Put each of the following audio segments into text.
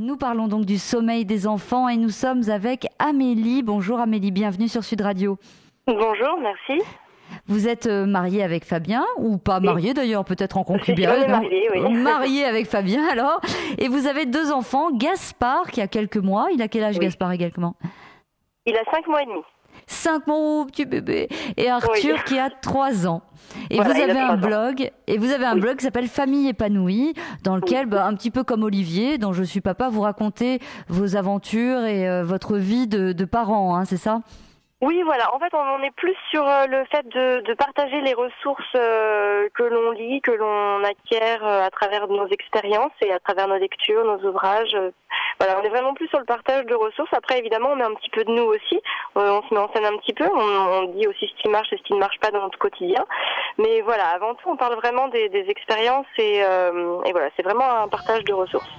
Nous parlons donc du sommeil des enfants et nous sommes avec Amélie. Bonjour Amélie, bienvenue sur Sud Radio. Bonjour, merci. Vous êtes mariée avec Fabien, ou pas mariée d'ailleurs, peut-être en concubinage. On est mariée, oui. Mariée avec Fabien alors. Et vous avez 2 enfants, Gaspard qui a quelques mois. Il a quel âge Gaspard également? Il a 5 mois et demi. 5 mois, oh, petit bébé. Et Arthur qui a 3 ans. Et voilà, vous avez un blog, qui s'appelle Famille épanouie, dans lequel, un petit peu comme Olivier, dont je suis papa, vous racontez vos aventures et votre vie de parents, hein, c'est ça? Oui, voilà. En fait, on est plus sur le fait de partager les ressources que l'on lit, que l'on acquiert à travers nos expériences et à travers nos lectures, nos ouvrages. Voilà, on est vraiment plus sur le partage de ressources. Après, évidemment, on met un petit peu de nous aussi. On se met en scène un petit peu. On dit aussi ce qui marche et ce qui ne marche pas dans notre quotidien. Mais voilà, avant tout, on parle vraiment des expériences et voilà, c'est vraiment un partage de ressources.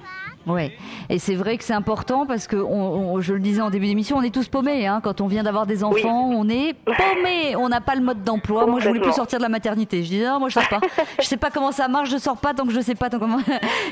Ouais, et c'est vrai que c'est important parce que je le disais en début d'émission, on est tous paumés, hein. Quand on vient d'avoir des enfants, on est paumés. On n'a pas le mode d'emploi. Moi, je voulais plus sortir de la maternité. Je disais non, moi je sors pas. Je sais pas comment ça marche, je sors pas tant que je sais pas tant comment.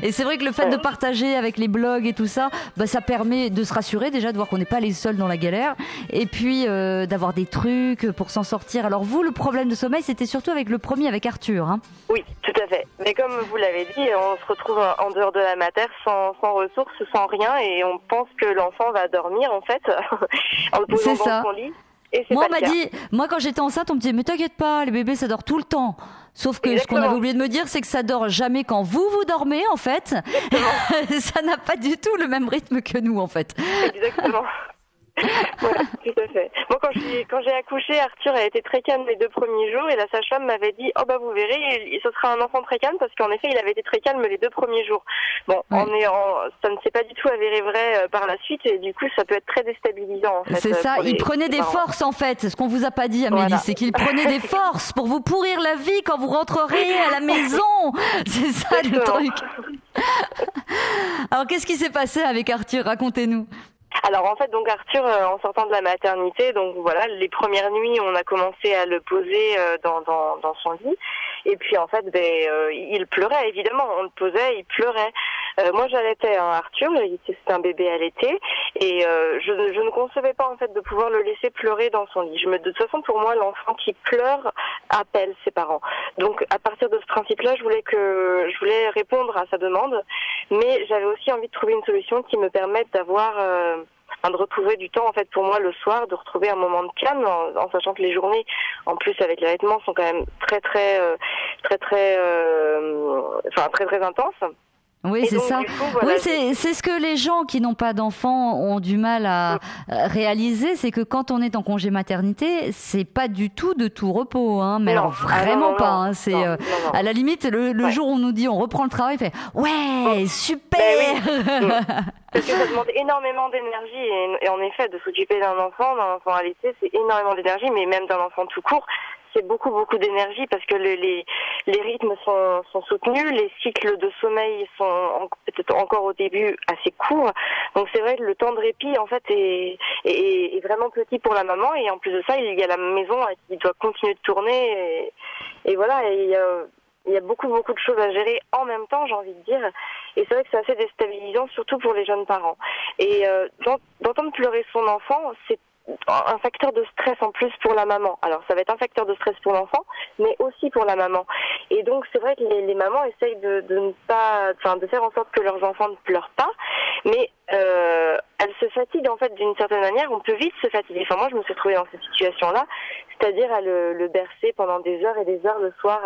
Et c'est vrai que le fait de partager avec les blogs et tout ça, ça permet de se rassurer déjà, de voir qu'on n'est pas les seuls dans la galère, et puis d'avoir des trucs pour s'en sortir. Alors vous, le problème de sommeil, c'était surtout avec le premier, avec Arthur, hein. Oui, tout à fait. Mais comme vous l'avez dit, on se retrouve en dehors de la mater sans ressources, sans rien, et on pense que l'enfant va dormir en fait en le posant dans son lit. Et moi, on m'a dit, quand j'étais enceinte, on me disait mais t'inquiète pas, les bébés ça dort tout le temps. Sauf que ce qu'on avait oublié de me dire, c'est que ça dort jamais quand vous dormez en fait. Ça n'a pas du tout le même rythme que nous en fait. Exactement. Voilà, tout à fait. Moi, quand j'ai accouché, Arthur a été très calme les 2 premiers jours et la sage-femme m'avait dit vous verrez, ce sera un enfant très calme parce qu'en effet, il avait été très calme les 2 premiers jours. Bon, ça ne s'est pas du tout avéré vrai par la suite et du coup, ça peut être très déstabilisant en fait. C'est ça, il prenait des forces en fait. Ce qu'on vous a pas dit, Amélie, c'est qu'il prenait des forces pour vous pourrir la vie quand vous rentreriez à la maison. C'est ça le truc. Alors, qu'est-ce qui s'est passé avec Arthur? Racontez-nous. Alors en fait, donc Arthur, en sortant de la maternité, donc voilà, les premières nuits, on a commencé à le poser dans son lit. Et puis en fait, il pleurait évidemment. On le posait, il pleurait. Moi, j'allaitais Arthur, c'était un bébé allaité, et je ne concevais pas en fait de pouvoir le laisser pleurer dans son lit. De toute façon, pour moi, l'enfant qui pleure appelle ses parents. Donc à partir de ce principe-là, je voulais répondre à sa demande, mais j'avais aussi envie de trouver une solution qui me permette d'avoir de retrouver du temps en fait pour moi le soir, de retrouver un moment de calme en sachant que les journées en plus avec l'allaitement sont quand même très intenses. Oui, c'est ça. Oui, c'est ce que les gens qui n'ont pas d'enfants ont du mal à réaliser, c'est que quand on est en congé maternité, c'est pas du tout de tout repos, hein. Mais alors vraiment pas. Hein. C'est à la limite le jour où on nous dit on reprend le travail, fait ouais, super. Parce que ça demande énormément d'énergie et en effet de s'occuper d'un enfant allaité, c'est énormément d'énergie, mais même d'un enfant tout court. C'est beaucoup d'énergie parce que les rythmes sont soutenus, les cycles de sommeil sont peut-être encore au début assez courts. Donc c'est vrai que le temps de répit en fait est vraiment petit pour la maman et en plus de ça il y a la maison qui doit continuer de tourner et voilà et il y a beaucoup de choses à gérer en même temps, j'ai envie de dire. Et c'est vrai que c'est assez déstabilisant, surtout pour les jeunes parents. Et d'entendre pleurer son enfant, c'est un facteur de stress en plus pour la maman. Alors ça va être un facteur de stress pour l'enfant, mais aussi pour la maman. Et donc c'est vrai que les mamans essayent de ne pas, de faire en sorte que leurs enfants ne pleurent pas, mais elles se fatiguent en fait d'une certaine manière. On peut vite se fatiguer. Enfin moi je me suis retrouvée dans cette situation-là, c'est-à-dire à le bercer pendant des heures et des heures le soir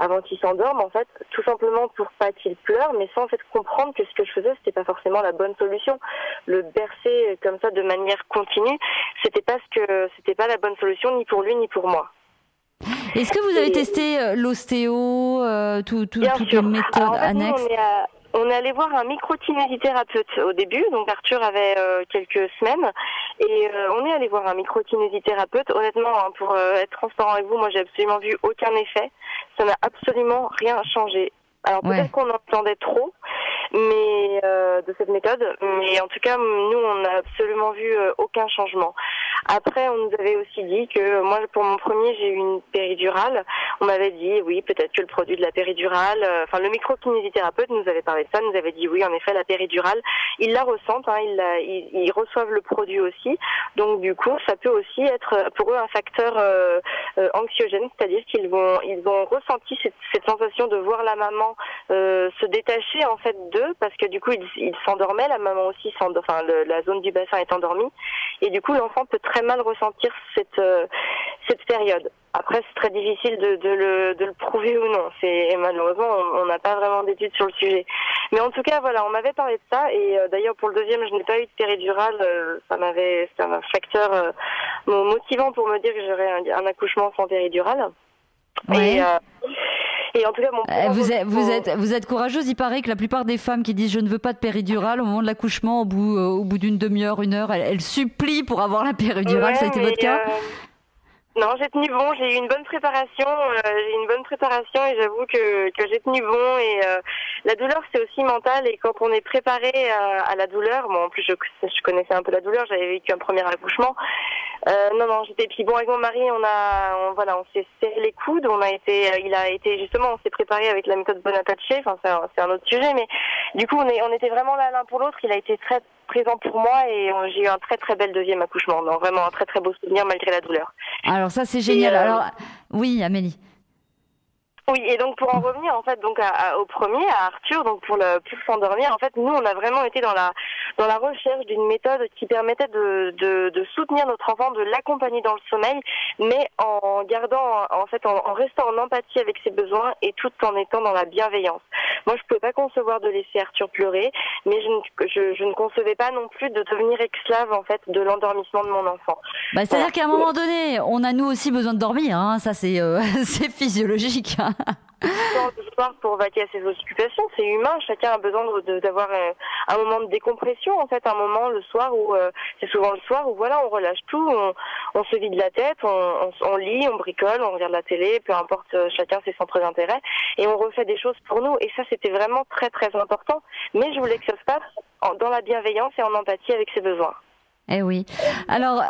avant qu'il s'endorme, en fait, tout simplement pour pas qu'il pleure, mais sans en fait comprendre que ce que je faisais, c'était pas forcément la bonne solution. Le bercer comme ça de manière continue, c'était pas la bonne solution ni pour lui ni pour moi. Est-ce que vous avez testé l'ostéo, toutes les méthodes annexes? On est allé voir un microkinésithérapeute au début, donc Arthur avait quelques semaines, et on est allé voir un microkinésithérapeute. Honnêtement, pour être transparent avec vous, moi j'ai absolument vu aucun effet, ça n'a absolument rien changé. Alors peut-être qu'on entendait trop mais de cette méthode, mais en tout cas nous on n'a absolument vu aucun changement. Après, on nous avait aussi dit que moi, pour mon premier, j'ai eu une péridurale. On m'avait dit, oui, peut-être que le produit de la péridurale, enfin, le microkinésithérapeute nous avait parlé de ça, nous avait dit, oui, en effet, la péridurale, ils la ressentent, hein, ils reçoivent le produit aussi. Donc, du coup, ça peut aussi être pour eux un facteur anxiogène, c'est-à-dire ils ont ressenti cette sensation de voir la maman se détacher en fait d'eux, parce que du coup, ils s'endormaient, la maman aussi enfin, la zone du bassin est endormie, et du coup, l'enfant peut très mal ressentir cette période. Après, c'est très difficile de le prouver ou non. Et malheureusement, on n'a pas vraiment d'études sur le sujet. Mais en tout cas, voilà, on m'avait parlé de ça. Et d'ailleurs, pour le deuxième, je n'ai pas eu de péridurale. C'est un facteur motivant pour me dire que j'aurais un accouchement sans péridurale. Ouais. Et en tout cas, vous êtes courageuse. Il paraît que la plupart des femmes qui disent je ne veux pas de péridurale, au moment de l'accouchement, au bout d'une demi-heure, 1 heure, elles supplient pour avoir la péridurale. Ça a été votre cas? Non, j'ai tenu bon, j'ai eu une bonne préparation, et j'avoue que j'ai tenu bon, et la douleur c'est aussi mental, et quand on est préparé à la douleur, bon en plus je connaissais un peu la douleur, j'avais vécu un premier accouchement. Non, puis bon, avec mon mari, on s'est serré les coudes, on s'est préparé avec la méthode Bonaparte, enfin c'est un autre sujet, mais du coup on était vraiment là l'un pour l'autre, il a été très présent pour moi, et j'ai eu un très très bel deuxième accouchement, non, vraiment un très très beau souvenir malgré la douleur. Alors ça c'est génial. Alors oui, Amélie. Oui, et donc pour en revenir en fait donc au premier, à Arthur, donc pour s'endormir, en fait nous on a vraiment été dans la recherche d'une méthode qui permettait de soutenir notre enfant, de l'accompagner dans le sommeil, mais en gardant en restant en empathie avec ses besoins, et tout en étant dans la bienveillance. Moi je pouvais pas concevoir de laisser Arthur pleurer, mais je ne concevais pas non plus de devenir esclave en fait de l'endormissement de mon enfant. C'est-à-dire qu'à un moment donné, on a nous aussi besoin de dormir, hein, ça c'est c'est physiologique. Le soir pour vaquer à ses occupations, c'est humain, chacun a besoin d'avoir un moment de décompression, en fait, un moment le soir où c'est souvent le soir où voilà, on relâche tout, on se vide la tête, on lit, on bricole, on regarde la télé, peu importe, chacun ses centres d'intérêt, et on refait des choses pour nous, et ça c'était vraiment très très important, mais je voulais que ça se passe dans la bienveillance et en empathie avec ses besoins. Eh oui. Alors,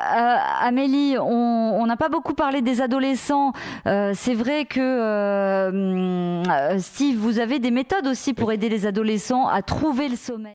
Amélie, on n'a pas beaucoup parlé des adolescents. C'est vrai que, Steve, vous avez des méthodes aussi pour aider les adolescents à trouver le sommeil.